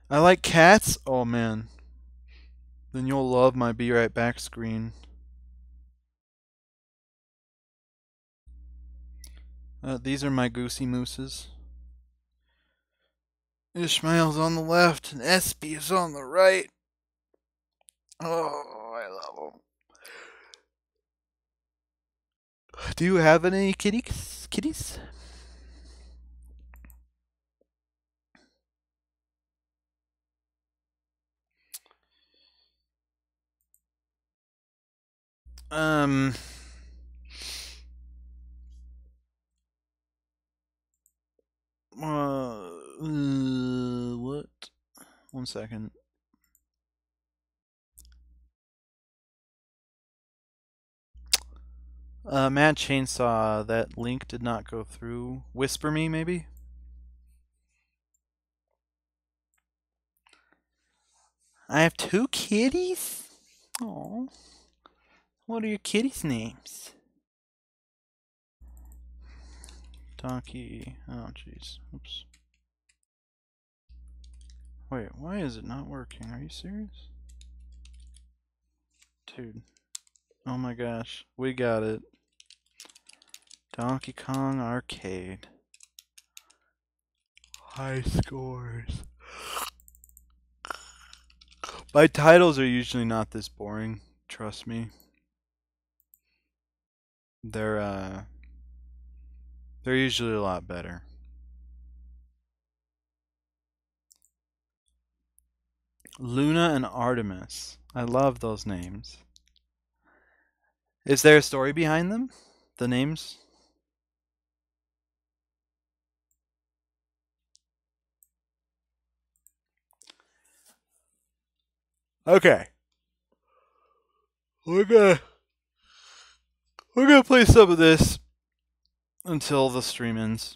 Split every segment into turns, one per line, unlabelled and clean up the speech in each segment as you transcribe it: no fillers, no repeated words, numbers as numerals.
I like cats? Oh man. Then you'll love my Be Right Back screen. These are my Goosey Mooses. Ishmael's on the left and Espy is on the right. Oh, I love them. Do you have any kitties? Um. What? 1 second. Mad Chainsaw, that link did not go through. Whisper Me, maybe? I have 2 kitties? Oh. What are your kitties' names? Donkey. Oh, jeez. Oops. Wait, why is it not working? Are you serious? Dude. Oh my gosh. We got it. Donkey Kong Arcade. High scores. My titles are usually not this boring. Trust me. They're usually a lot better. Luna and Artemis. I love those names. Is there a story behind them? The names? Okay. We're gonna play some of this until the stream ends.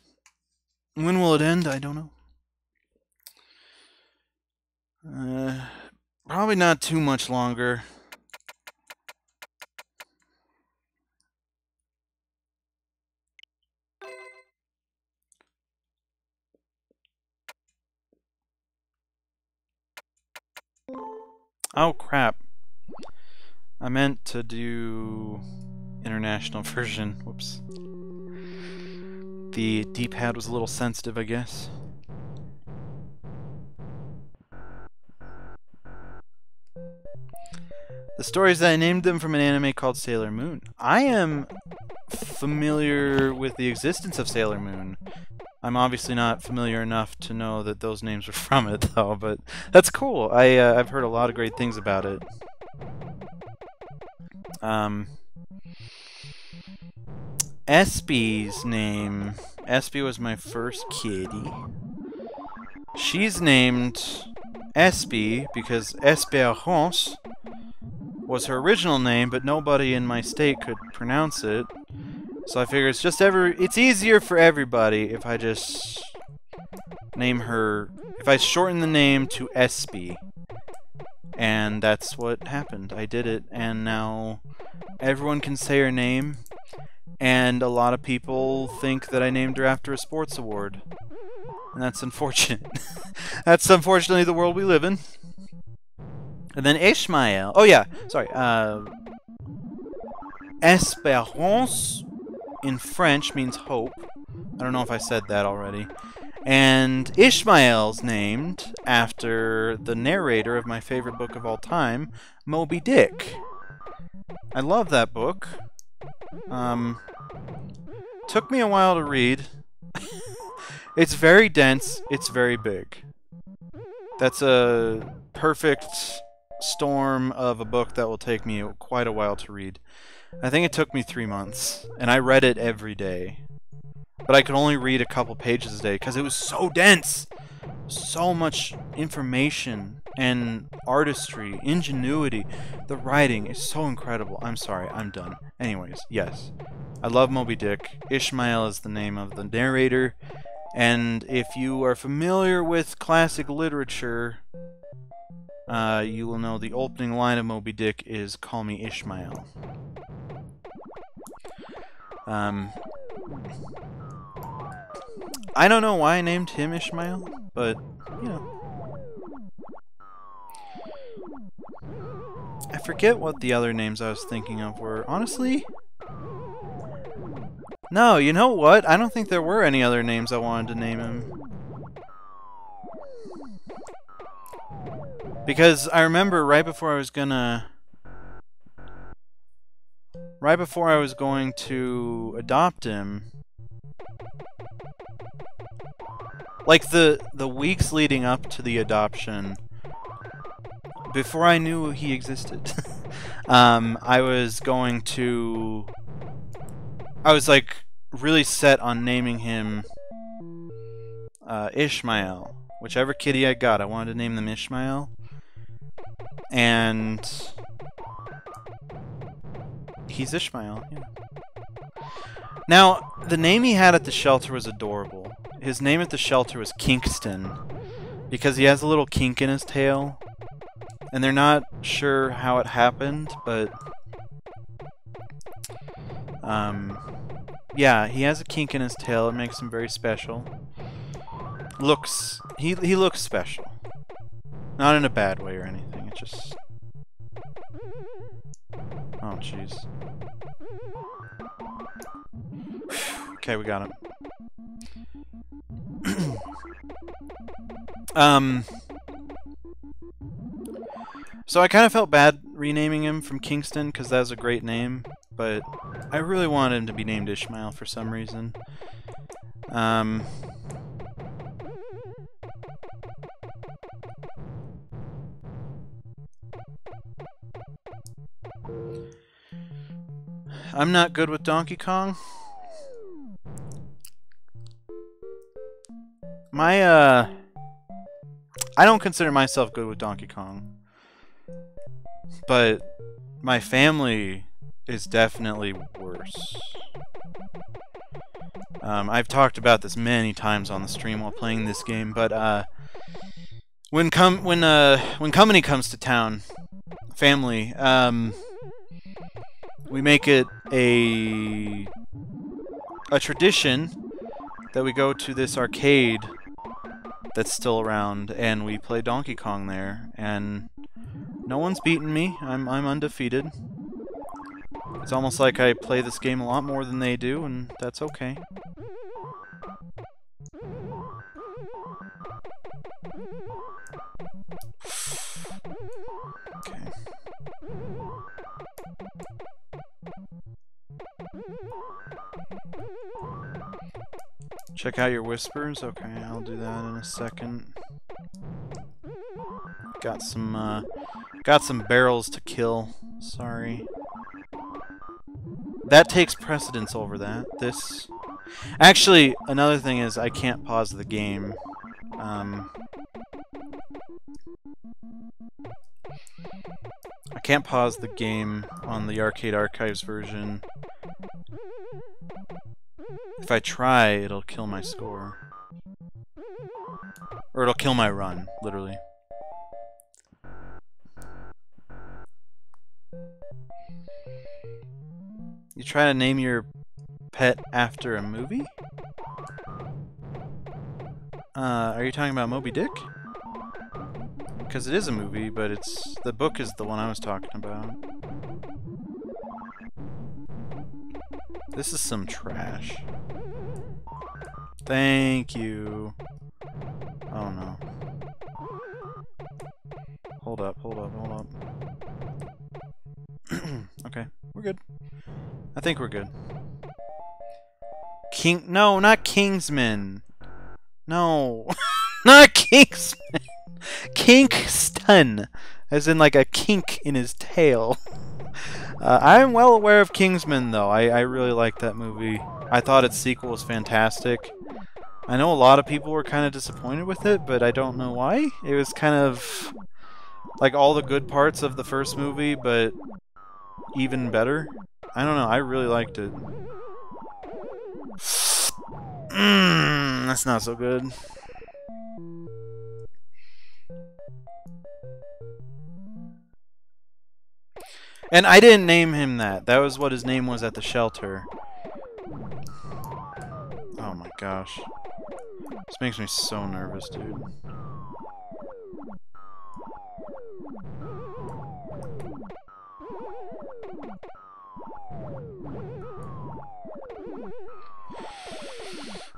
When will it end? I don't know. Probably not too much longer. Oh crap. I meant to do international version. Whoops. The D-pad was a little sensitive, I guess. The stories that I named them from an anime called Sailor Moon. I am familiar with the existence of Sailor Moon. I'm obviously not familiar enough to know that those names were from it, though, but that's cool. I've heard a lot of great things about it. Espy's name... Espy was my first kitty. She's named Espy because Espérance was her original name, but nobody in my state could pronounce it. So I figure it's easier for everybody if I just name her... If I shorten the name to Espy. And that's what happened. I did it, and now everyone can say her name, and a lot of people think that I named her after a sports award. And that's unfortunate. That's unfortunately the world we live in. And then Ishmael. Oh yeah, sorry. Espérance in French means hope. I don't know if I said that already. And Ishmael's named after the narrator of my favorite book of all time, Moby Dick. I love that book. Took me a while to read. It's very dense. It's very big. That's a perfect storm of a book that will take me quite a while to read. I think it took me 3 months, and I read it every day. But I could only read a couple pages a day because it was so dense. So much information and artistry, ingenuity. The writing is so incredible. I'm sorry, I'm done. Anyways, yes. I love Moby Dick. Ishmael is the name of the narrator. And if you are familiar with classic literature, you will know the opening line of Moby Dick is "Call me Ishmael." I don't know why I named him Ishmael, but, you know. I forget what the other names I was thinking of were. Honestly? No, you know what? I don't think there were any other names I wanted to name him. Because I remember right before I was going to adopt him, like the weeks leading up to the adoption, before I knew he existed, I was like really set on naming him Ishmael. Whichever kitty I got, I wanted to name them Ishmael. And he's Ishmael, yeah. Now, the name he had at the shelter was adorable. His name at the shelter was Kingston, because he has a little kink in his tail. And they're not sure how it happened, but yeah, he has a kink in his tail. It makes him very special. He looks special. Not in a bad way or anything. It just... Oh, jeez. Okay, we got him. So I kind of felt bad renaming him from Kingston because that was a great name, but I really wanted him to be named Ishmael for some reason. I'm not good with Donkey Kong. I don't consider myself good with Donkey Kong. But my family is definitely worse. I've talked about this many times on the stream while playing this game, but when company comes to town, family, we make it a tradition that we go to this arcade that's still around, and we play Donkey Kong there, and no one's beaten me. I'm undefeated. It's almost like I play this game a lot more than they do, and that's okay. Okay. Check out your whispers. Okay, I'll do that in a second. Got some barrels to kill. Sorry. That takes precedence over that. This... Actually, another thing is I can't pause the game. I can't pause the game on the Arcade Archives version. If I try, it'll kill my score. Or it'll kill my run, literally. You try to name your pet after a movie? Are you talking about Moby Dick? Because it is a movie, but the book is the one I was talking about. This is some trash. Thank you. Oh no. Hold up. Okay, we're good. I think we're good. No, not Kingsman. No. Not Kingsman. Kingston. As in like a kink in his tail. I'm well aware of Kingsman, though. I really like that movie. I thought its sequel was fantastic. I know a lot of people were kind of disappointed with it, but I don't know why. It was kind of like all the good parts of the first movie, but even better. I don't know. I really liked it. That's not so good. And I didn't name him that. That was what his name was at the shelter. Oh my gosh. This makes me so nervous, dude.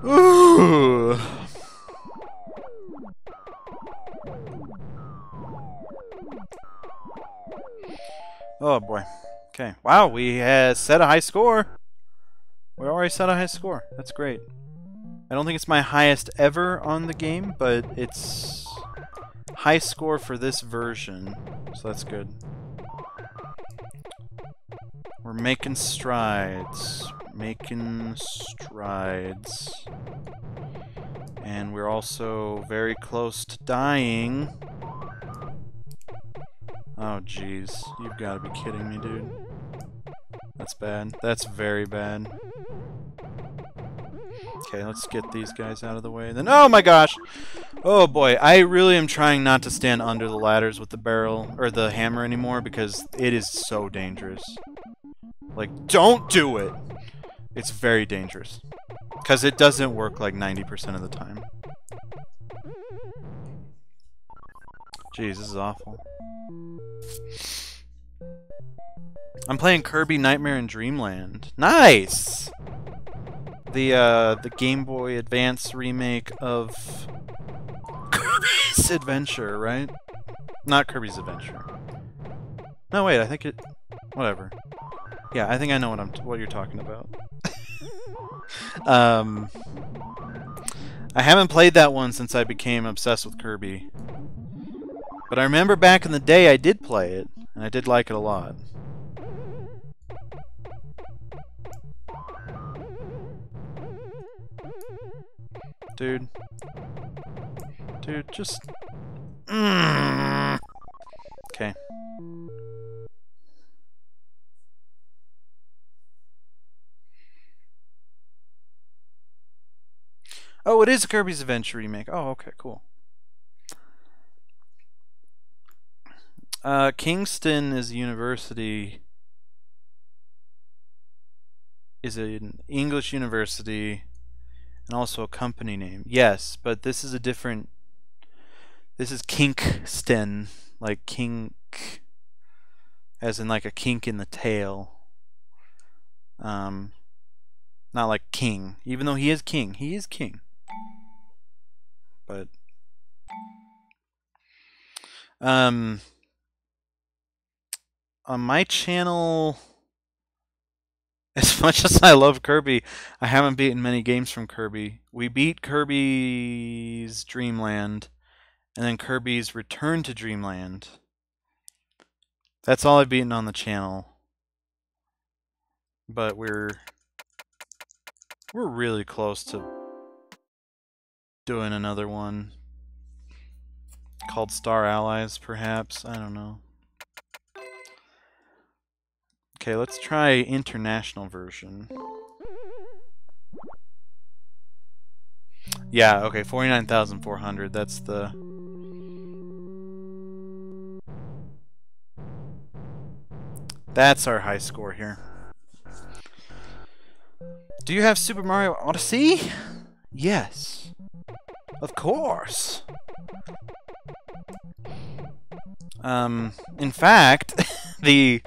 Ooh. Oh boy. Okay. Wow, we set a high score. We already set a high score. That's great. I don't think it's my highest ever on the game, but it's high score for this version, so that's good. We're making strides. Making strides. And we're also very close to dying. Oh, jeez. You've got to be kidding me, dude. That's bad. That's very bad. Okay, let's get these guys out of the way. Then, oh my gosh! Oh boy, I really am trying not to stand under the ladders with the barrel, or the hammer anymore, because it is so dangerous. Like, don't do it! It's very dangerous. Because it doesn't work like 90% of the time. Jeez, this is awful. I'm playing Kirby Nightmare in Dreamland. Nice! The Game Boy Advance remake of Kirby's Adventure, right? Not Kirby's Adventure. No, wait, I think it... Whatever. Yeah, I think I know what you're talking about. I haven't played that one since I became obsessed with Kirby. But I remember back in the day I did play it, and I did like it a lot. Dude. Dude, just... Okay. Oh, it is a Kirby's Adventure remake. Oh, okay, cool. Kingston is a university. Is an English university and also a company name. Yes, but this is a different... This is Kinkston. Like kink... As in like a kink in the tail. Not like king. Even though he is king. He is king. But... on my channel, as much as I love Kirby, I haven't beaten many games from Kirby. We beat Kirby's Dream Land, and then Kirby's Return to Dreamland. That's all I've beaten on the channel. But we're really close to doing another one. Called Star Allies, perhaps? I don't know. Okay, let's try international version. Yeah, okay, 49,400. That's the... That's our high score here. Do you have Super Mario Odyssey? Yes. Of course. In fact, the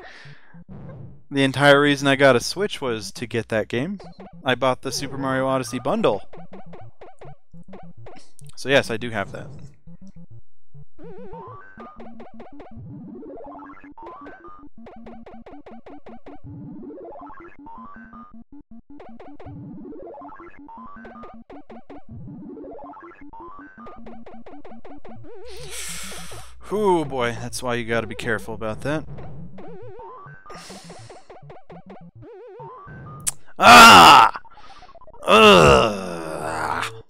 entire reason I got a Switch was to get that game. I bought the Super Mario Odyssey bundle. So yes, I do have that. Ooh boy, that's why you gotta be careful about that. Ah! Ugh!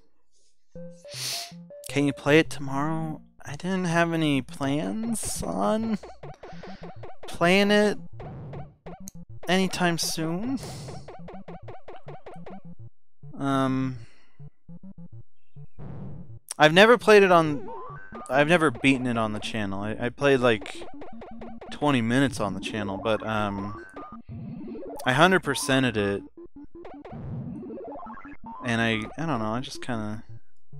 Can you play it tomorrow? I didn't have any plans on playing it anytime soon. I've never played it on... I've never beaten it on the channel. I played like 20 minutes on the channel, but I 100%ed it. And I don't know, I just kind of...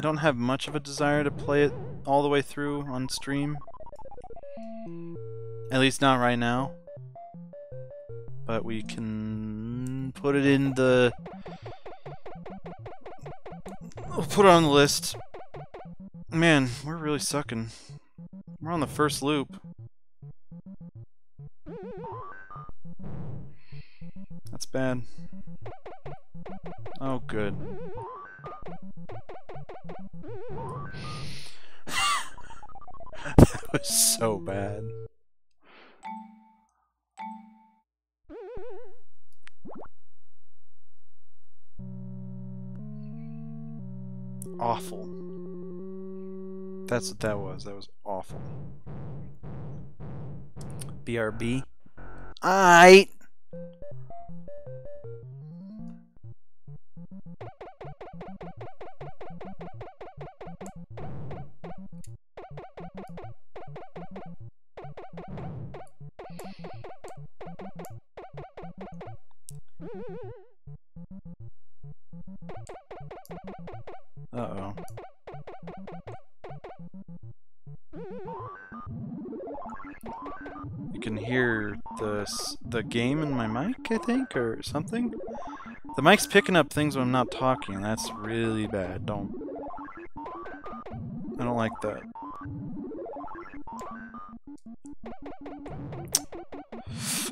don't have much of a desire to play it all the way through on stream. At least not right now. But we can put it in the... We'll put it on the list. Man, we're really sucking. We're on the first loop. That's bad. Oh, good. That was so bad. Awful. That's what that was. That was awful. BRB. Aight. Uh-oh. You can hear the game in my mic, I think, or something. The mic's picking up things when I'm not talking. That's really bad. I don't like that.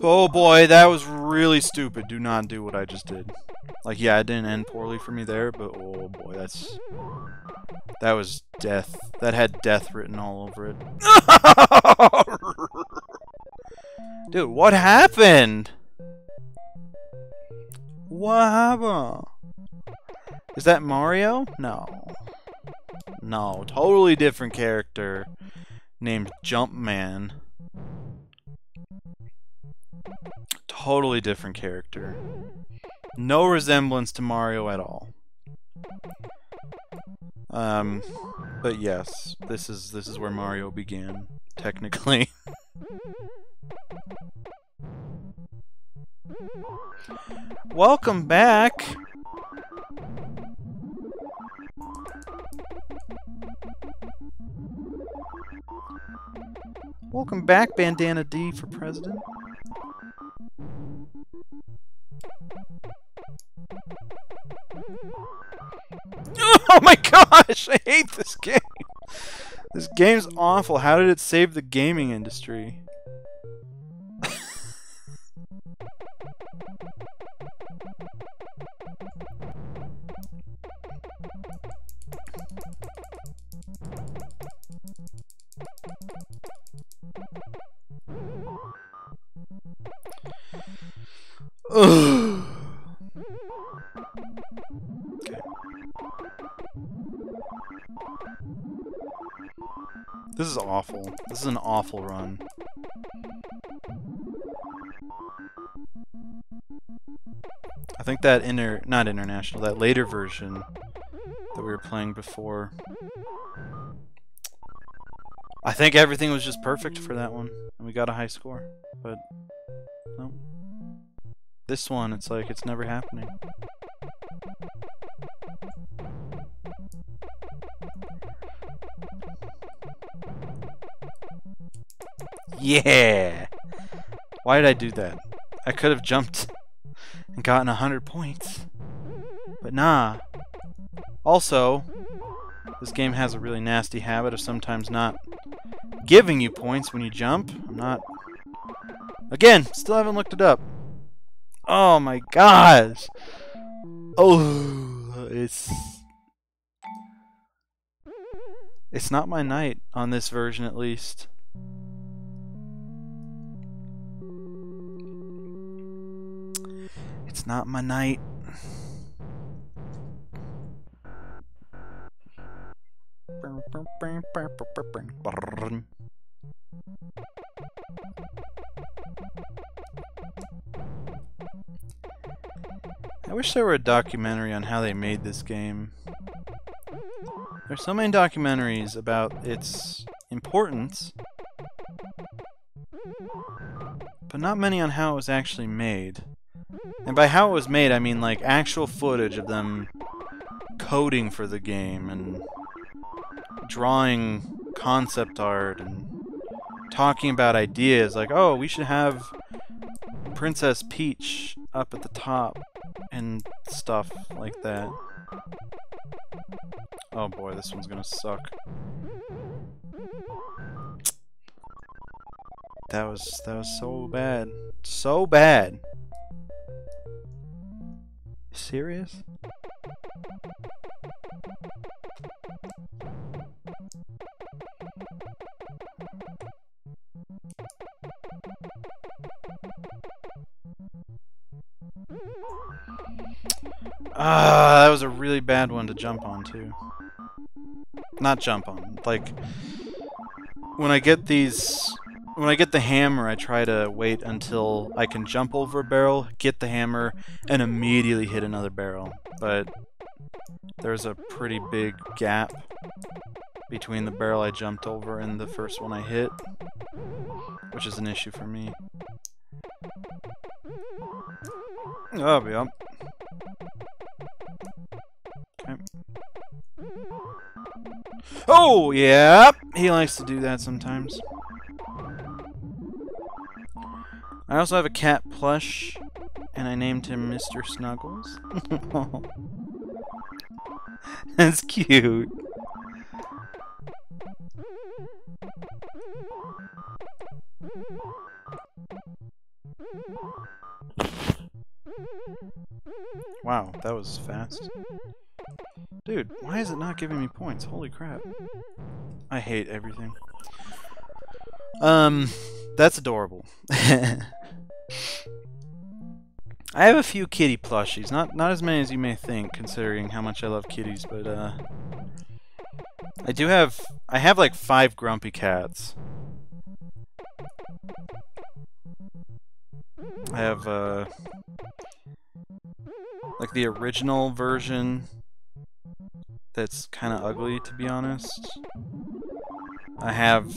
Oh boy, that was really stupid. Do not do what I just did. Like, yeah, it didn't end poorly for me there, but oh boy, that was death. That had death written all over it. Dude, what happened? What happened? Is that Mario? No. No, totally different character named Jumpman. Totally different character. No resemblance to Mario at all. But yes, this is where Mario began, technically. Welcome back. Welcome back, Bandana D for president. Oh my gosh, I hate this game. This game's awful. How did it save the gaming industry? Ugh. Okay. This is awful. This is an awful run. I think that not international, that later version that we were playing before, I think everything was just perfect for that one, and we got a high score, but no. This one, it's like, it's never happening. Yeah! Why did I do that? I could have jumped and gotten 100 points. But nah. Also, this game has a really nasty habit of sometimes not giving you points when you jump. I'm not... Again, still haven't looked it up. Oh my gosh! Oh, it's not my night on this version, at least. It's not my night. I wish there were a documentary on how they made this game. There's so many documentaries about its importance, but not many on how it was actually made. And by how it was made, I mean like actual footage of them coding for the game and drawing concept art and talking about ideas like, oh, we should have Princess Peach up at the top and stuff like that. Oh boy, this one's gonna suck. That was so bad. So bad. Serious? That was a really bad one to jump on too. Not jump on, like when I get the hammer, I try to wait until I can jump over a barrel, get the hammer, and immediately hit another barrel. But there's a pretty big gap between the barrel I jumped over and the first one I hit, which is an issue for me. Oh, yeah. Okay. Oh, yeah! He likes to do that sometimes. I also have a cat plush, and I named him Mr. Snuggles. That's cute. Wow, that was fast. Dude, why is it not giving me points? Holy crap. I hate everything. That's adorable. I have a few kitty plushies. Not as many as you may think, considering how much I love kitties, but I have like 5 grumpy cats. I have like the original version that's kind of ugly, to be honest. I have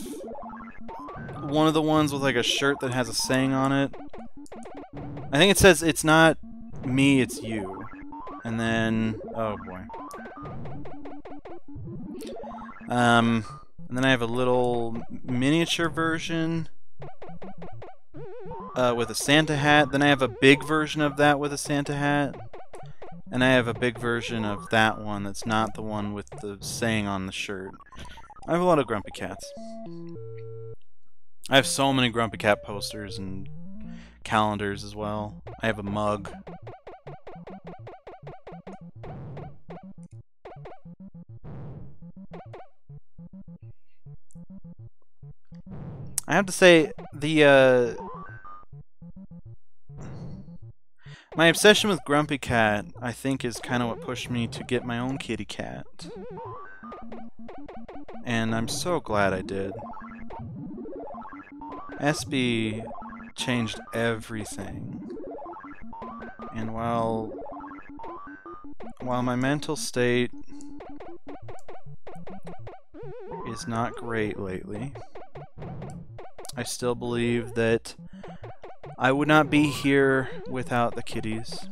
one of the ones with like a shirt that has a saying on it. I think it says, "It's not me, it's you." And then, oh boy. And then I have a little miniature version with a Santa hat. Then I have a big version of that with a Santa hat. And I have a big version of that one that's not the one with the saying on the shirt. I have a lot of grumpy cats. I have so many grumpy cat posters and calendars as well. I have a mug. I have to say, my obsession with Grumpy Cat, I think, is kind of what pushed me to get my own kitty cat. And I'm so glad I did. SB changed everything. And while my mental state is not great lately, I still believe that I would not be here without the kitties.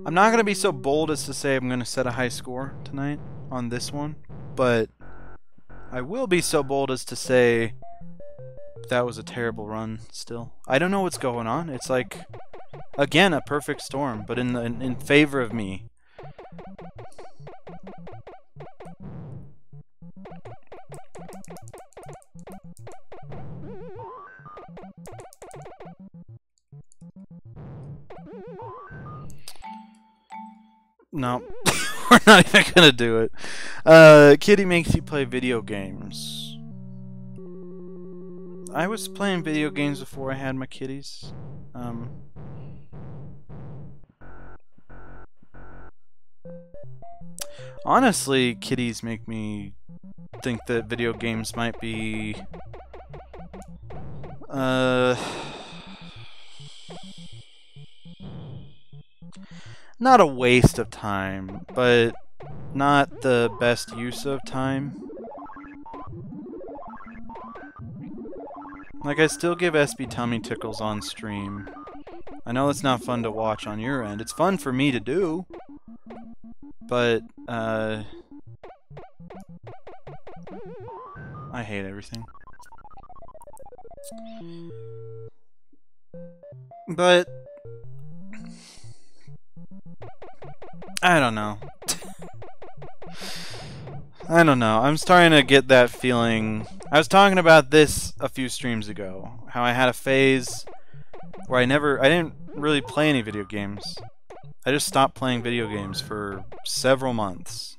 I'm not going to be so bold as to say I'm going to set a high score tonight on this one, but I will be so bold as to say that was a terrible run still. I don't know what's going on. It's like, again, a perfect storm, but in favor of me. No, we're not even gonna do it. Kitty makes you play video games. I was playing video games before I had my kitties. Honestly, kitties make me think that video games might be not a waste of time, but not the best use of time. Like, I still give SB tummy tickles on stream. I know it's not fun to watch on your end. It's fun for me to do. But, I hate everything. But I don't know. I don't know. I'm starting to get that feeling. I was talking about this a few streams ago. How I had a phase where I didn't really play any video games. I just stopped playing video games for several months.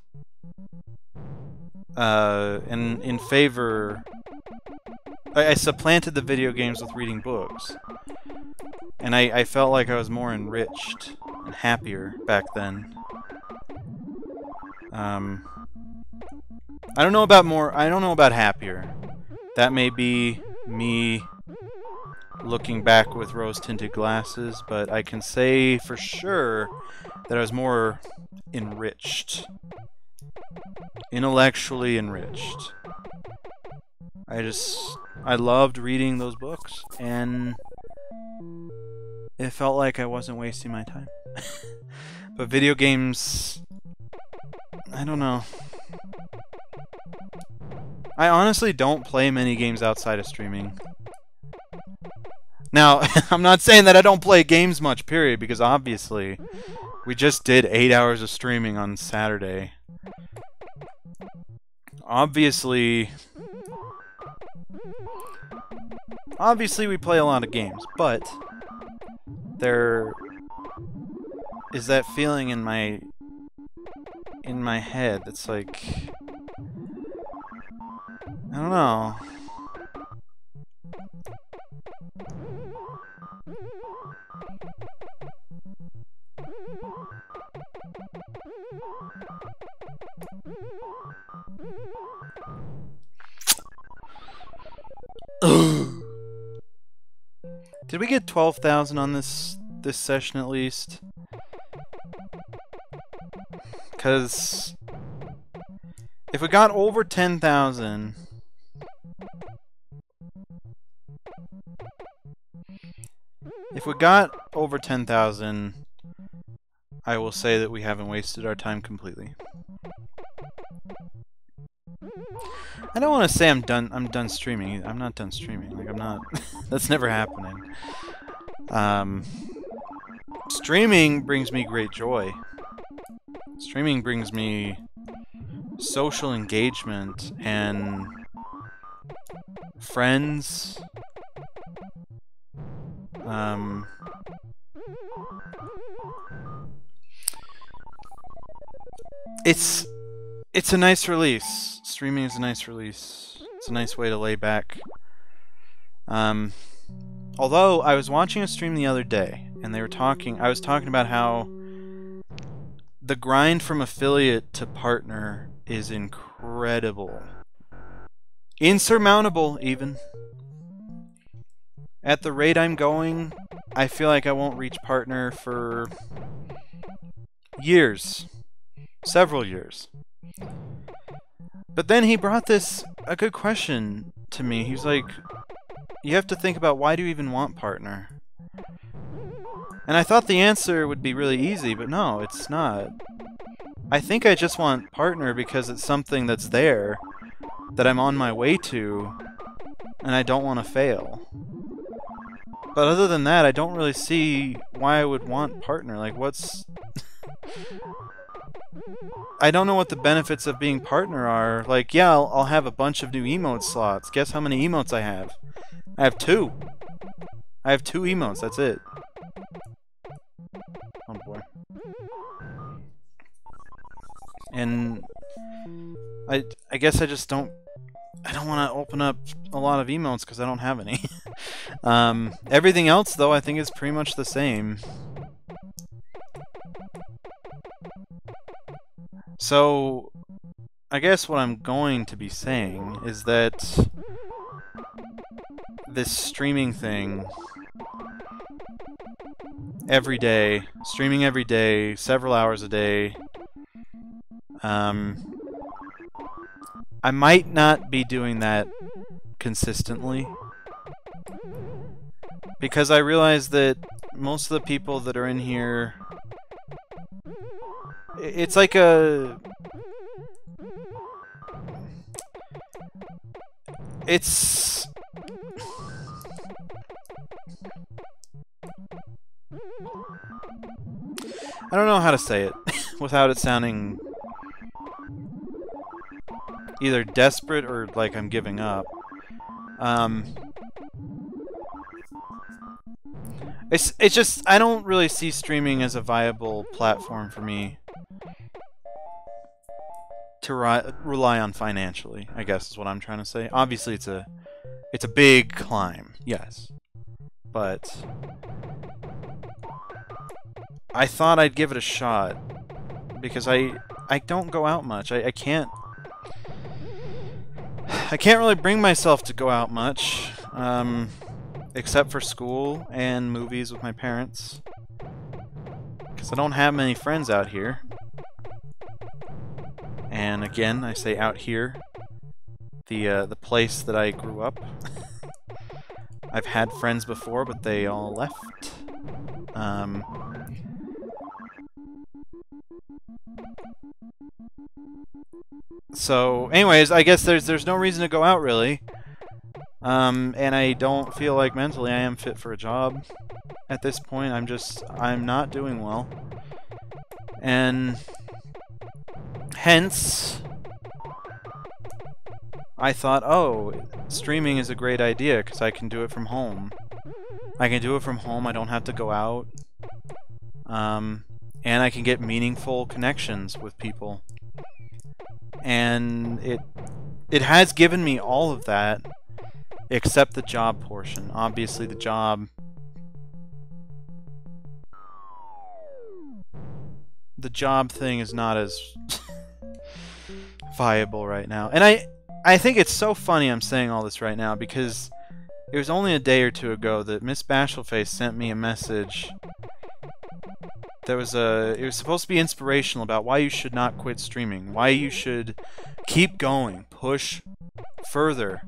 And in favor... I supplanted the video games with reading books. And I felt like I was more enriched and happier back then. I don't know about happier. That may be me looking back with rose-tinted glasses, but I can say for sure that I was more enriched. Intellectually enriched. I loved reading those books, and it felt like I wasn't wasting my time. But video games... I don't know. I honestly don't play many games outside of streaming. Now, I'm not saying that I don't play games much, period, because obviously we just did 8 hours of streaming on Saturday. Obviously we play a lot of games, but there is that feeling in my head that's like, I don't know. Did we get 12,000 on this session at least? Because if we got over 10,000, I will say that we haven't wasted our time completely. I don't want to say I'm done streaming. I'm not done streaming. Like, I'm not. That's never happening. Streaming brings me great joy. Streaming brings me social engagement and friends. It's a nice release. Streaming is a nice release. It's a nice way to lay back. Although I was watching a stream the other day, and I was talking about how the grind from affiliate to partner is incredible. Insurmountable, even. At the rate I'm going, I feel like I won't reach partner for years. Several years. But then he brought a good question to me. He's like, you have to think about, why do you even want partner? And I thought the answer would be really easy, but no, it's not. I think I just want partner because it's something that's there, that I'm on my way to, and I don't want to fail. But other than that, I don't really see why I would want partner. Like, what's... I don't know what the benefits of being partner are. Like, yeah, I'll have a bunch of new emote slots. Guess how many emotes I have? I have 2. I have 2 emotes, that's it. Oh boy. And I guess I just don't want to open up a lot of emotes because I don't have any. Everything else, though, I think is pretty much the same. So, I guess what I'm going to be saying is that this streaming thing every day, streaming every day, several hours a day. I might not be doing that consistently, because I realize that most of the people that are in here, it's like a... It's... I don't know how to say it without it sounding either desperate or like I'm giving up. It's just, I don't really see streaming as a viable platform for me to rely on financially, I guess is what I'm trying to say. Obviously it's a big climb, yes. But I thought I'd give it a shot because I don't go out much. I can't really bring myself to go out much, except for school and movies with my parents, because I don't have many friends out here. And again, I say out here, the place that I grew up. I've had friends before, but they all left. So, anyways, I guess there's no reason to go out, really. And I don't feel like mentally I am fit for a job at this point. I'm not doing well. And hence, I thought, oh, streaming is a great idea because I can do it from home. I can do it from home, I don't have to go out. And I can get meaningful connections with people. And it has given me all of that, except the job portion. Obviously, the job thing is not as viable right now. And I think it's so funny I'm saying all this right now because it was only a day or two ago that Miss Bashfulface sent me a message. It was supposed to be inspirational about why you should not quit streaming, why you should keep going, push further.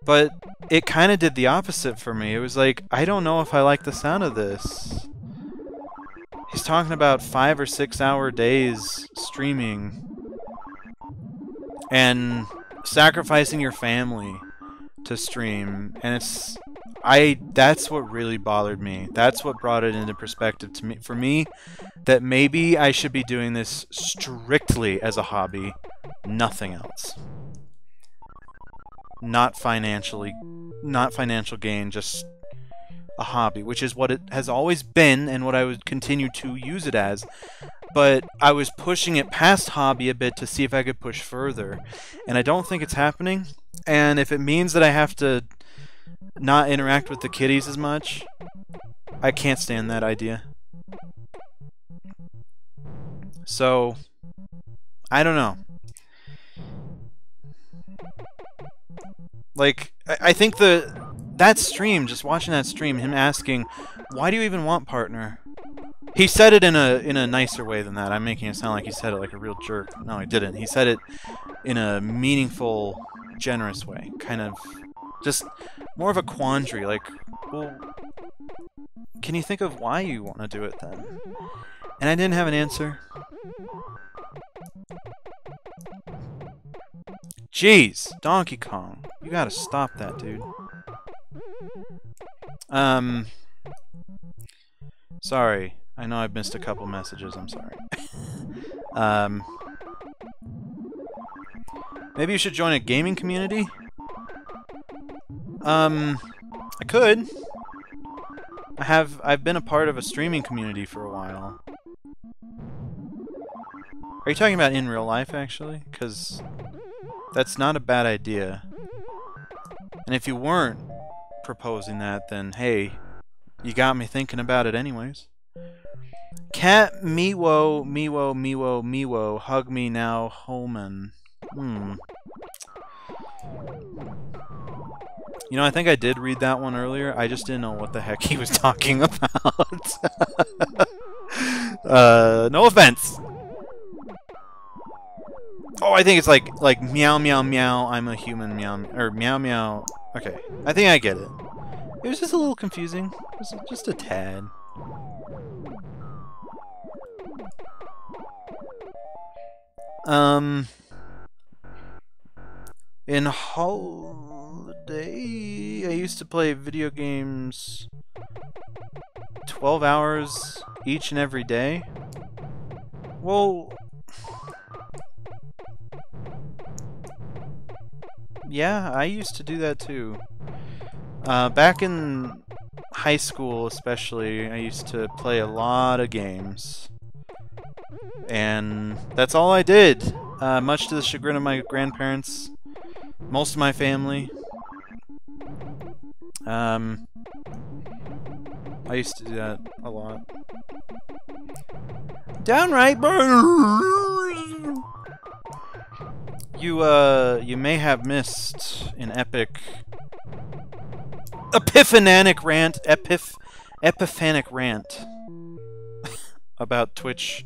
But it kind of did the opposite for me. It was like, I don't know if I like the sound of this. He's talking about 5 or 6 hour days streaming and sacrificing your family to stream, and that's what really bothered me. That's what brought it into perspective to me, for me, that maybe I should be doing this strictly as a hobby, nothing else. Not financial gain, just a hobby, which is what it has always been and what I would continue to use it as. But I was pushing it past hobby a bit to see if I could push further, and I don't think it's happening. And if it means that I have to not interact with the kiddies as much, I can't stand that idea. So, I don't know. Like, I think that stream, just watching that stream, him asking, why do you even want partner? He said it in a nicer way than that. I'm making it sound like he said it like a real jerk. No, he didn't. He said it in a meaningful, generous way. Kind of just more of a quandary. Like, well, can you think of why you want to do it then? And I didn't have an answer. Jeez, Donkey Kong. You gotta stop that, dude. Sorry. I know I've missed a couple messages, I'm sorry. Maybe you should join a gaming community? I could. I've been a part of a streaming community for a while. Are you talking about in real life, actually? Because that's not a bad idea. And if you weren't proposing that, then hey, you got me thinking about it anyways. Cat Miwo, Miwo, Miwo, Miwo, hug me now, Homan. You know, I think I did read that one earlier. I just didn't know what the heck he was talking about. No offense. Oh, I think it's like meow meow meow. I'm a human meow or meow meow. Okay, I think I get it. It was just a little confusing. Just a tad. In holiday, I used to play video games 12 hours each and every day. Well, yeah, I used to do that too. Back in high school especially, I used to play a lot of games. And that's all I did, much to the chagrin of my grandparents, most of my family. I used to do that a lot. Downright you may have missed an epiphanic rant about Twitch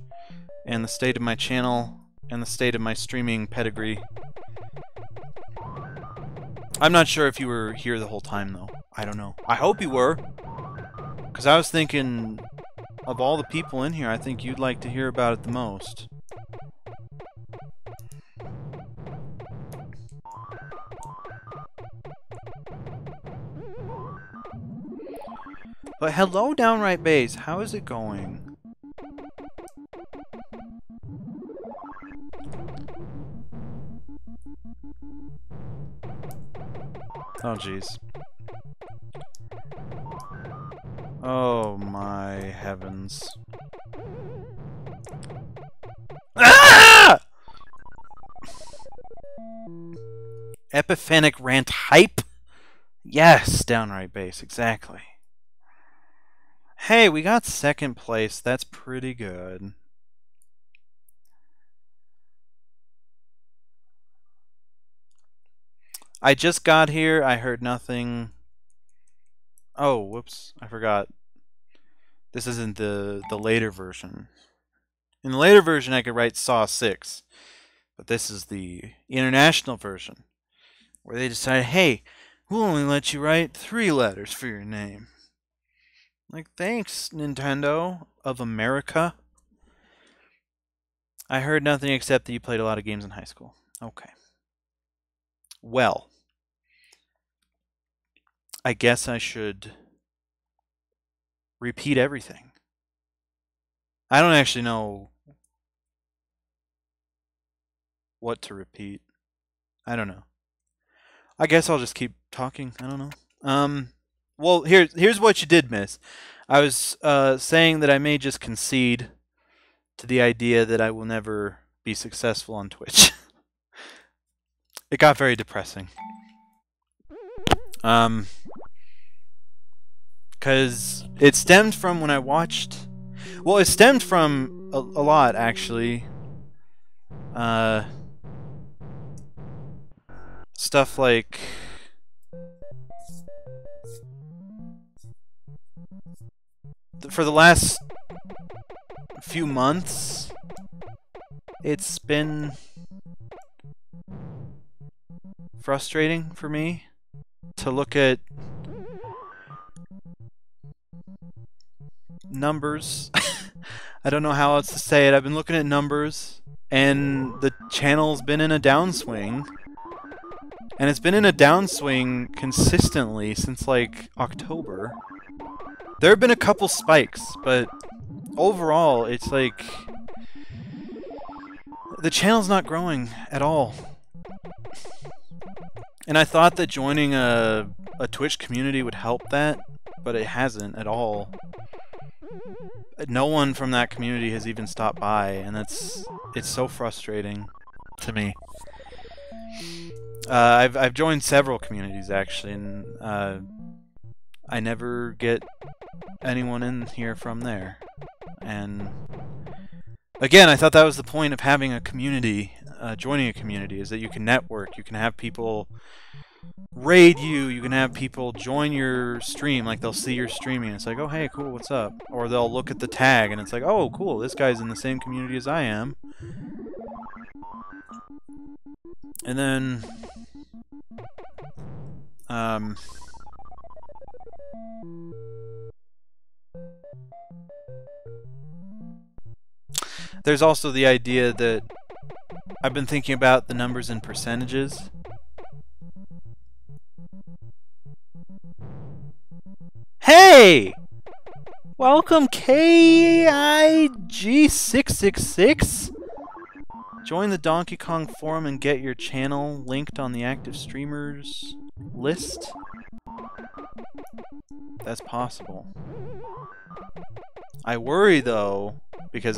and the state of my channel and the state of my streaming pedigree. I'm not sure if you were here the whole time though. I don't know. I hope you were, because I was thinking of all the people in here, I think you'd like to hear about it the most. But hello, Downright Base. How is it going? Oh, jeez. Oh, my heavens. Ah! Epiphanic rant hype? Yes, Downright Base, exactly. Hey, we got second place. That's pretty good. I just got here. I heard nothing. Oh, whoops. I forgot. This isn't the later version. In the later version, I could write Saw 6. But this is the international version, where they decided, hey, we'll only let you write 3 letters for your name. Like, thanks, Nintendo of America. I heard nothing except that you played a lot of games in high school. Okay. Well, I guess I should repeat everything. I don't actually know what to repeat. I don't know. I guess I'll just keep talking. I don't know. Well, here's what you did miss. I was saying that I may just concede to the idea that I will never be successful on Twitch. It got very depressing. Because it stemmed from when I watched... Well, it stemmed from a lot, actually. Stuff like... For the last few months, it's been frustrating for me to look at numbers. I don't know how else to say it. I've been looking at numbers, and the channel's been in a downswing. And it's been in a downswing consistently since, like, October. There have been a couple spikes, but overall, it's like... the channel's not growing at all. And I thought that joining a Twitch community would help that, but it hasn't at all. No one from that community has even stopped by, and it's so frustrating to me. I've joined several communities actually, and I never get anyone in here from there. And again, I thought that was the point of having a community, joining a community, is that you can network, you can have people raid you. You can have people join your stream, like they'll see you're streaming. It's like, oh hey, cool, what's up? Or they'll look at the tag and it's like, oh cool, this guy's in the same community as I am. And then there's also the idea that I've been thinking about the numbers and percentages. Hey! Welcome KIG666! Join the Donkey Kong forum and get your channel linked on the active streamers list. That's possible. I worry though, because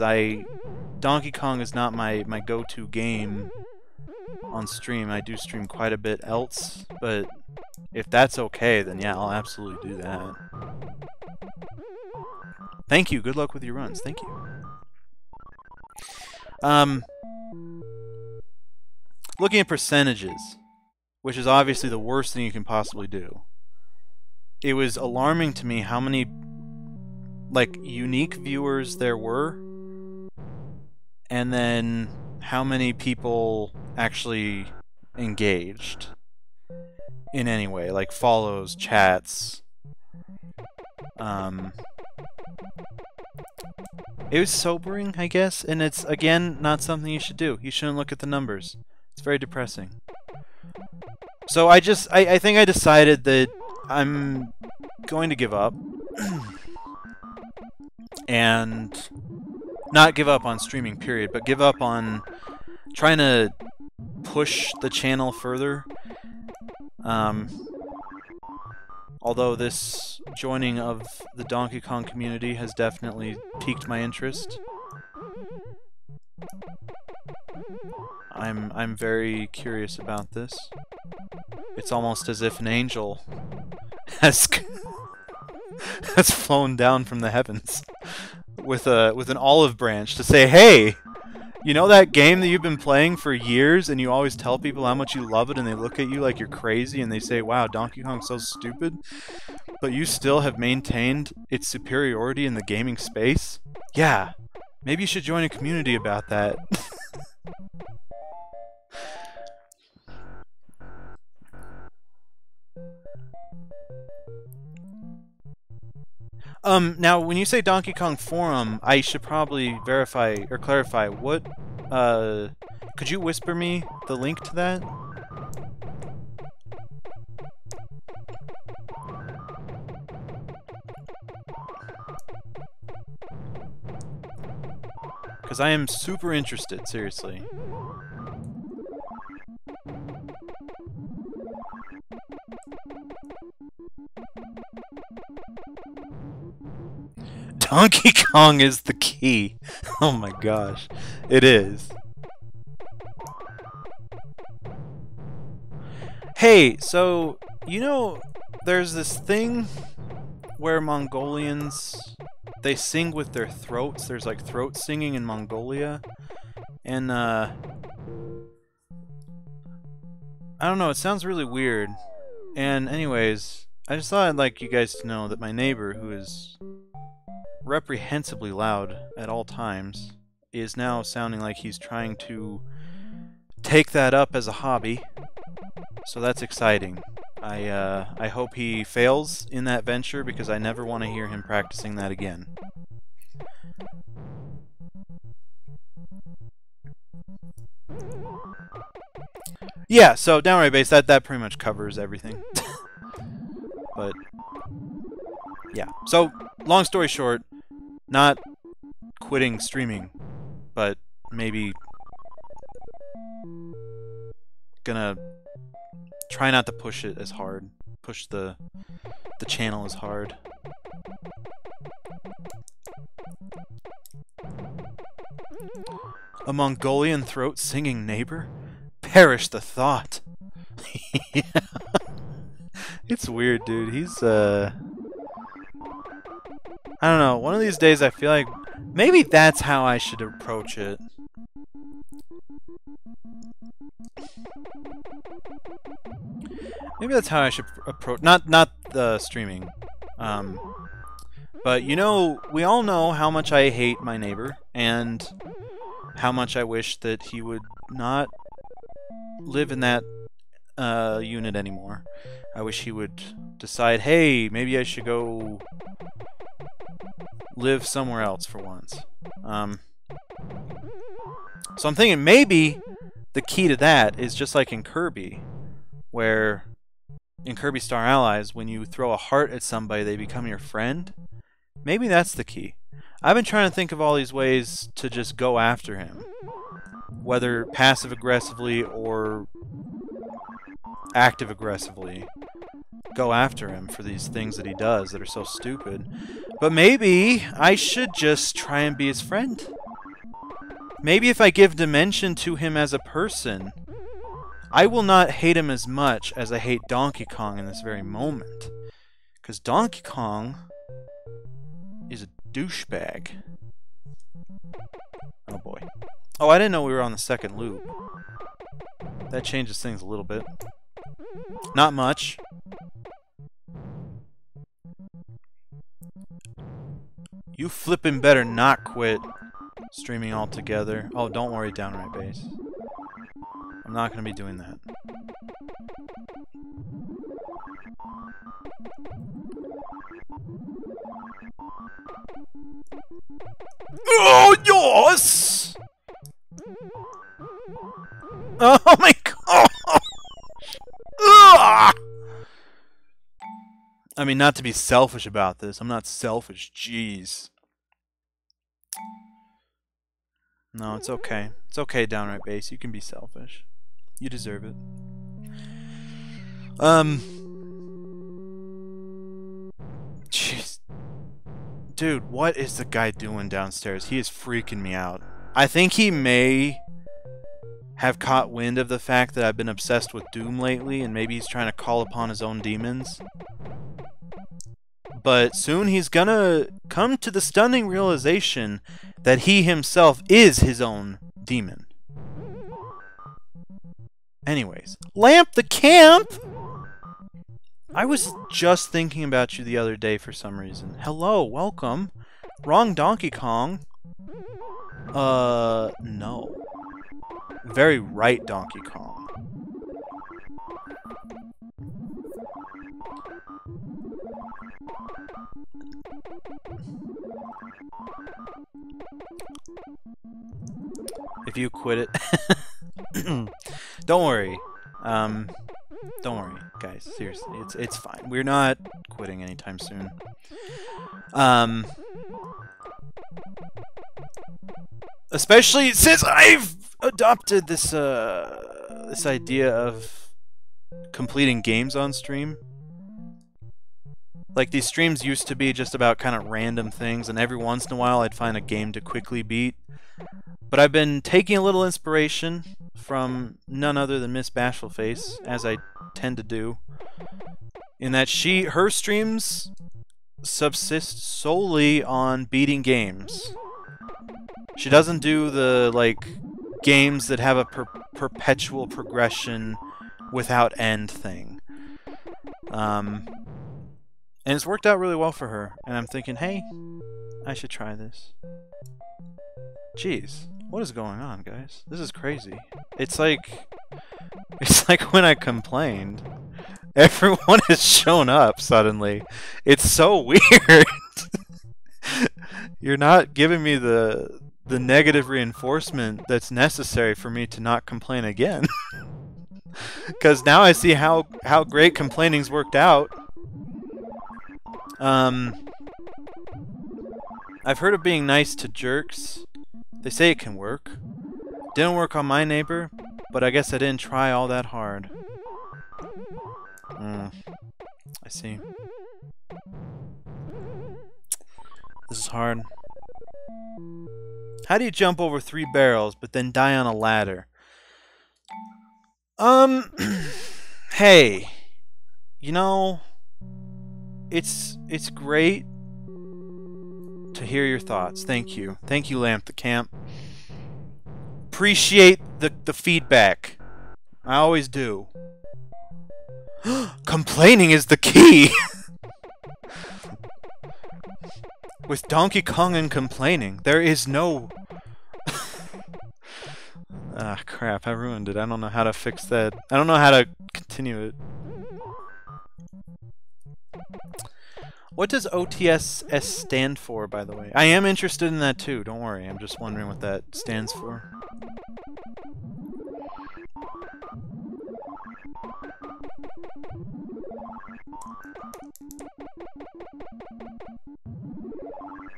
Donkey Kong is not my go-to game on stream. I do stream quite a bit else, but if that's okay, then yeah, I'll absolutely do that. Thank you. Good luck with your runs. Thank you. Looking at percentages, which is obviously the worst thing you can possibly do. It was alarming to me how many like unique viewers there were, and then how many people actually engaged in any way, like follows, chats. It was sobering, I guess, and it's, again, not something you should do. You shouldn't look at the numbers. It's very depressing. So I think I decided that I'm going to give up. And not give up on streaming, period, but give up on trying to push the channel further. Although this joining of the Donkey Kong community has definitely piqued my interest. I'm very curious about this. It's almost as if an angel has has flown down from the heavens with an olive branch to say, "Hey, you know that game that you've been playing for years and you always tell people how much you love it and they look at you like you're crazy and they say, wow, Donkey Kong's so stupid, but you still have maintained its superiority in the gaming space? Yeah, maybe you should join a community about that." Now, when you say Donkey Kong Forum, I should probably verify or clarify what, could you whisper me the link to that? Because I am super interested, seriously. Donkey Kong is the key. Oh my gosh. It is. Hey, so, you know, there's this thing where Mongolians, they sing with their throats. There's like throat singing in Mongolia. And, I don't know, it sounds really weird. And anyways, I just thought I'd like you guys to know that my neighbor, who is reprehensibly loud at all times, is now sounding like he's trying to take that up as a hobby. So that's exciting. I hope he fails in that venture because I never want to hear him practicing that again. Yeah, so downright bass, that pretty much covers everything. But yeah. So long story short, not quitting streaming, but maybe gonna try not to push it as hard. Push the channel as hard. A Mongolian throat singing neighbor? Perish the thought. Yeah. It's weird, dude. He's I don't know, one of these days I feel like maybe that's how I should approach it. Maybe that's how I should approach... Not the streaming. But, you know, we all know how much I hate my neighbor, and how much I wish that he would not live in that unit anymore. I wish he would decide, hey, maybe I should go live somewhere else for once. So I'm thinking maybe the key to that is just like in Kirby, where in Kirby Star Allies, when you throw a heart at somebody, they become your friend. Maybe that's the key. I've been trying to think of all these ways to just go after him, whether passive-aggressively or active-aggressively. Go after him for these things that he does that are so stupid. But maybe I should just try and be his friend. Maybe if I give dimension to him as a person, I will not hate him as much as I hate Donkey Kong in this very moment. Because Donkey Kong is a douchebag. Oh boy. Oh, I didn't know we were on the second loop. That changes things a little bit. Not much. You flippin' better not quit streaming altogether. Oh, don't worry, Downright Base. I'm not gonna be doing that. Oh, yes! Oh my god! I mean, not to be selfish about this. I'm not selfish. Jeez. No, it's okay. It's okay, Downright Base. You can be selfish. You deserve it. Jeez. Dude, what is the guy doing downstairs? He is freaking me out. I think he may have caught wind of the fact that I've been obsessed with Doom lately, and maybe he's trying to call upon his own demons. But soon he's gonna come to the stunning realization that he himself is his own demon. Anyways, Lamp the Camp! I was just thinking about you the other day for some reason. Hello, welcome. Wrong Donkey Kong. No. Very right Donkey Kong. If you quit it... Don't worry. Don't worry, guys. Seriously, it's fine. We're not quitting anytime soon. Especially since I've adopted this this idea of completing games on stream. Like, these streams used to be just about kind of random things, and every once in a while I'd find a game to quickly beat. But I've been taking a little inspiration from none other than Miss Bashfulface, as I tend to do, in that her streams subsist solely on beating games. She doesn't do the, like, games that have a perpetual progression without end thing. And it's worked out really well for her, and I'm thinking, hey, I should try this. Jeez, what is going on, guys? This is crazy. It's like when I complained. Everyone has shown up suddenly. It's so weird. You're not giving me the negative reinforcement that's necessary for me to not complain again. Because now I see how great complaining's worked out. I've heard of being nice to jerks. They say it can work. Didn't work on my neighbor, but I guess I didn't try all that hard. I see. This is hard. How do you jump over 3 barrels but then die on a ladder? Hey, you know, it's great to hear your thoughts. Thank you. Thank you, Lamp the Camp. Appreciate the feedback. I always do. Complaining is the key! With Donkey Kong and complaining, there is no... Ah, crap, I ruined it. I don't know how to fix that. I don't know how to continue it. What does OTSS stand for, by the way? I am interested in that too, don't worry. I'm just wondering what that stands for.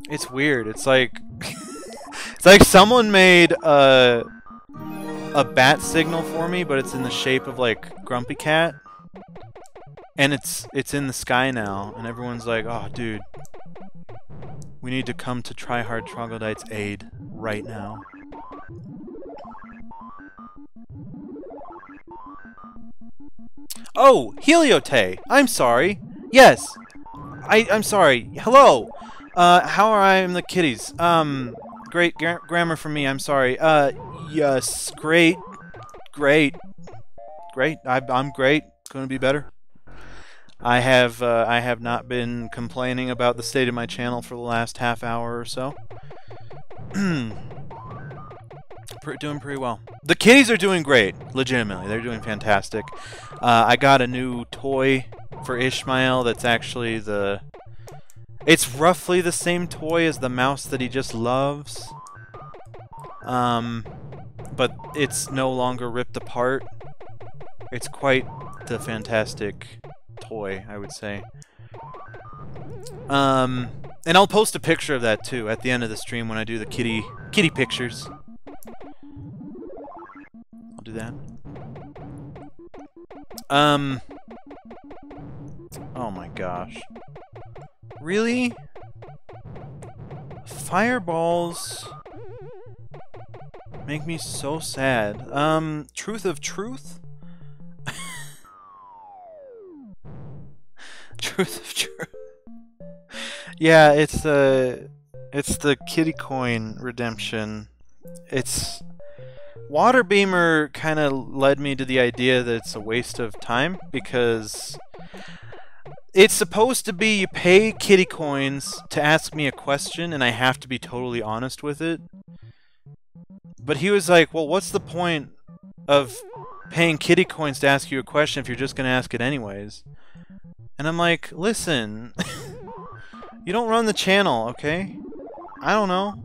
It's weird. It's like... it's like someone made a bat signal for me, but it's in the shape of, like, Grumpy Cat. And it's in the sky now, and everyone's like, oh, dude, we need to come to Tryhard Troglodyte's aid right now. Oh, Heliote! I'm sorry! Yes! I'm sorry. Hello! How are I and the kitties? Great grammar from me, I'm sorry. Yes, great. Great. Great. I'm great. Gonna be better. I have not been complaining about the state of my channel for the last half hour or so. Doing pretty well. The kitties are doing great, legitimately. They're doing fantastic. I got a new toy for Ishmael that's actually the... It's roughly the same toy as the mouse that he just loves. But it's no longer ripped apart. It's quite the fantastic toy, I would say. And I'll post a picture of that too at the end of the stream when I do the kitty pictures. I'll do that. Oh my gosh. Really? Fireballs make me so sad. Truth of truth? Truth of truth. Yeah, it's the kitty coin redemption. It's Water Beamer kind of led me to the idea that it's a waste of time because it's supposed to be you pay kitty coins to ask me a question and I have to be totally honest with it. But he was like, well, what's the point of paying kitty coins to ask you a question if you're just going to ask it anyways? And I'm like, listen, you don't run the channel, okay? I don't know.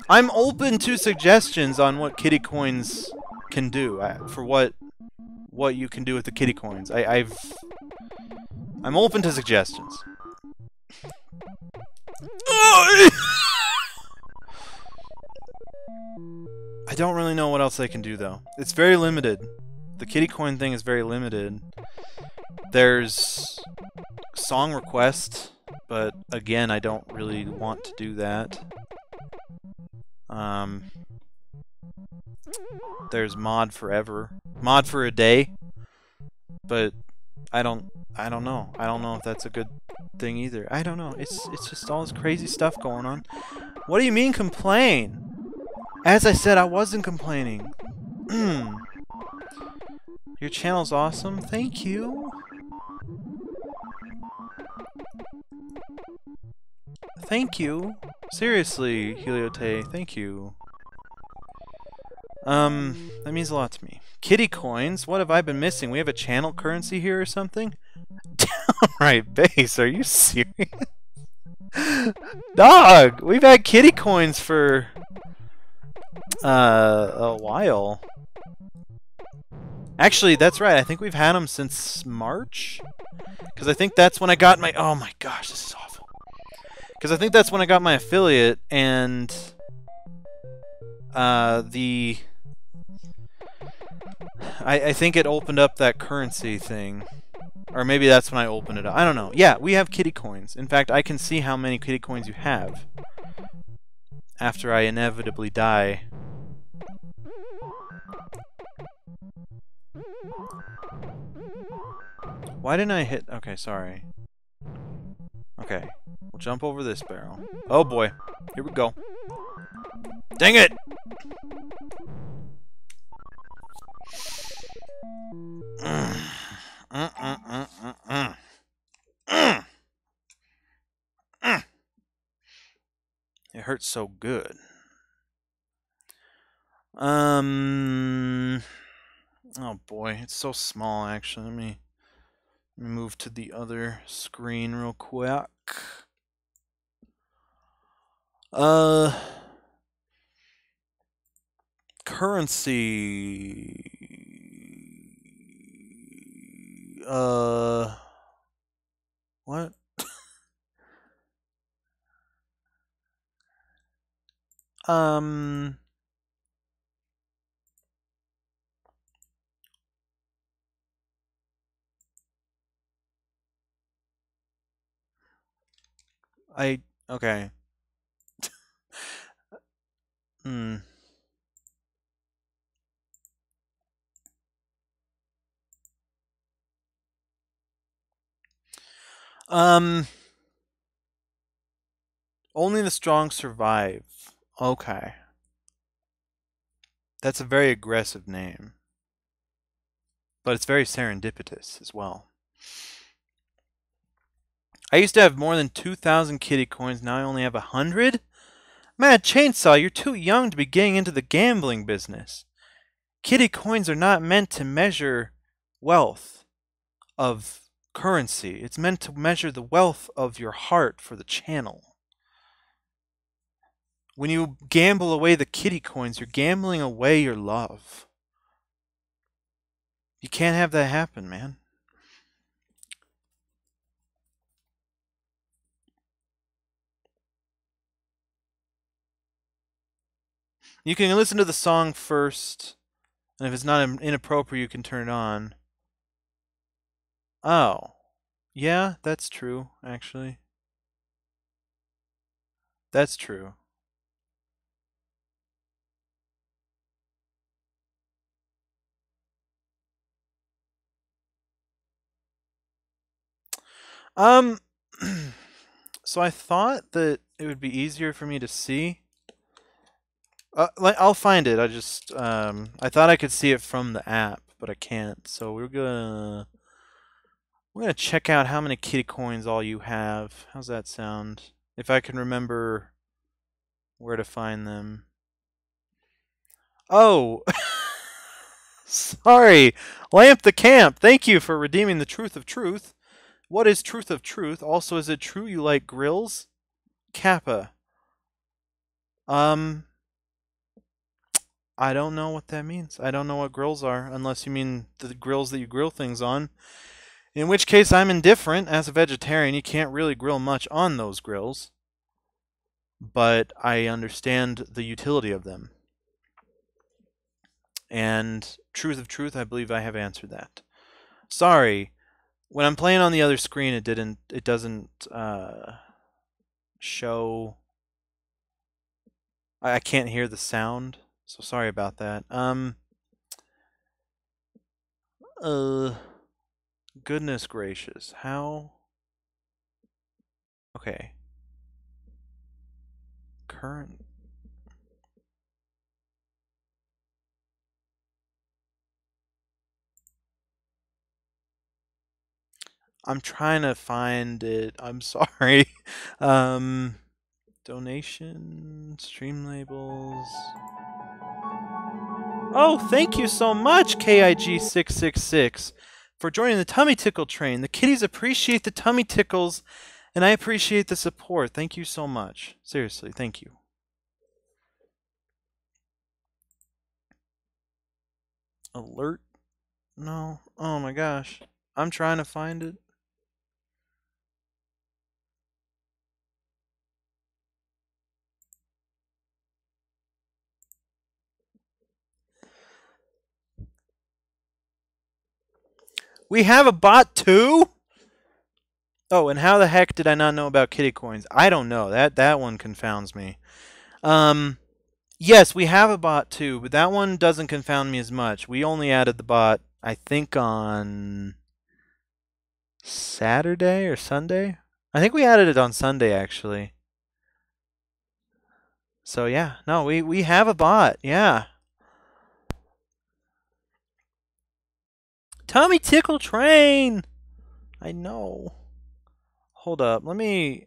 I'm open to suggestions on what kitty coins can do, for what you can do with the kitty coins. I'm open to suggestions. I don't really know what else they can do, though. It's very limited. The kitty coin thing is very limited. There's song request, but again, I don't really want to do that. There's mod forever. Mod for a day. But I don't know. I don't know if that's a good thing either. I don't know. It's just all this crazy stuff going on. What do you mean complain? As I said, I wasn't complaining. Your channel's awesome. Thank you. Thank you. Seriously, Heliote, thank you. That means a lot to me. Kitty coins? What have I been missing? We have a channel currency here or something? Downright base, are you serious? Dog! We've had kitty coins for a while. Actually, that's right. I think we've had them since March? Because I think that's when I got my... Oh my gosh, this is awful. Because I think that's when I got my affiliate, and I think it opened up that currency thing. Or maybe that's when I opened it up. I don't know. Yeah, we have kitty coins. In fact, I can see how many kitty coins you have after I inevitably die. Why didn't I hit... Okay, sorry. Okay. We'll jump over this barrel. Oh boy. Here we go. Dang it! hurts so good. Oh boy, it's so small actually. Let me move to the other screen real quick. Currency. What? Okay. Hmm. Only the strong survive. Okay. That's a very aggressive name. But it's very serendipitous as well. I used to have more than 2,000 kitty coins, now I only have 100? Mad Chainsaw, you're too young to be getting into the gambling business. Kitty coins are not meant to measure wealth of currency. It's meant to measure the wealth of your heart for the channel. When you gamble away the kitty coins, you're gambling away your love. You can't have that happen, man. You can listen to the song first, and if it's not inappropriate, you can turn it on. Oh. Yeah, that's true, actually. That's true. Um, so I thought that it would be easier for me to see. I'll find it. I thought I could see it from the app, but I can't. So we're gonna check out how many kitty coins all you have. How's that sound? If I can remember where to find them. Oh, sorry, Lamp the Camp. Thank you for redeeming the Truth of Truth. What is Truth of Truth? Also, is it true you like grills? Kappa. I don't know what that means. I don't know what grills are, unless you mean the grills that you grill things on. In which case, I'm indifferent. As a vegetarian, you can't really grill much on those grills. But I understand the utility of them. And Truth of Truth, I believe I have answered that. Sorry. When I'm playing on the other screen, it doesn't show. I can't hear the sound, so sorry about that. Goodness gracious, how? Okay. Current. I'm trying to find it. I'm sorry. Donation, stream labels. Oh, thank you so much, KIG666, for joining the Tummy Tickle train. The kitties appreciate the tummy tickles, and I appreciate the support. Thank you so much. Seriously, thank you. Alert? No. Oh my gosh. I'm trying to find it. We have a bot too? Oh, and how the heck did I not know about kitty coins? I don't know. That one confounds me. Yes, we have a bot too, but that one doesn't confound me as much. We only added the bot, I think, on Saturday or Sunday. I think we added it on Sunday, actually. So yeah, no, we have a bot. Yeah. Tummy Tickle Train. I know. Hold up. Let me